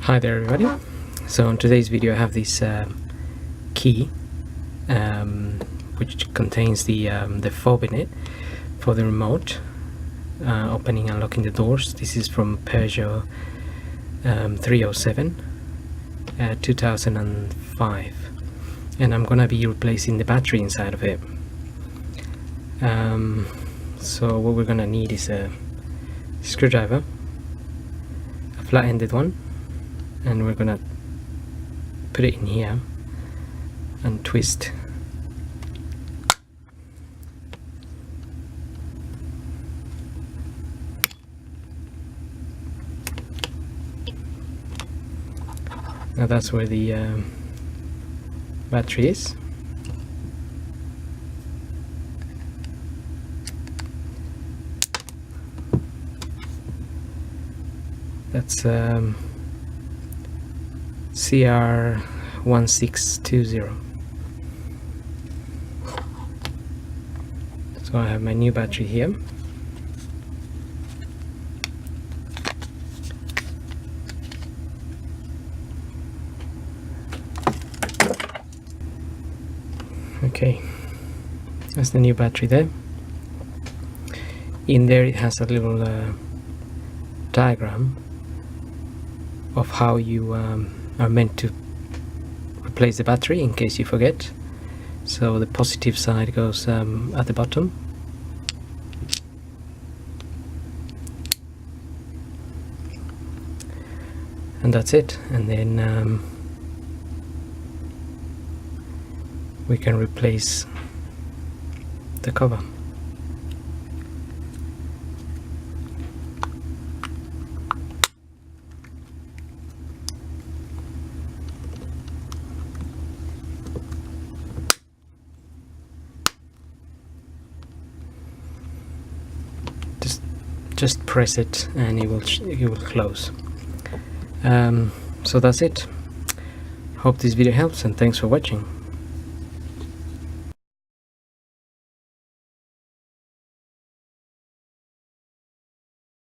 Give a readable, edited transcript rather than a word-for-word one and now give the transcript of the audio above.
Hi there everybody. So in today's video I have this key which contains the fob in it for the remote opening and locking the doors. This is from Peugeot 307 2005, and I'm gonna be replacing the battery inside of it. So what we're gonna need is a screwdriver, a flat-ended one, and we're gonna put it in here and twist. Now that's where the battery is. That's CR1620. So I have my new battery here. Okay, that's the new battery there. In there it has a little diagram of how you are meant to replace the battery in case you forget. So the positive side goes at the bottom, and that's it. And then we can replace the cover. Just press it and it will close. So that's it. Hope this video helps, and thanks for watching.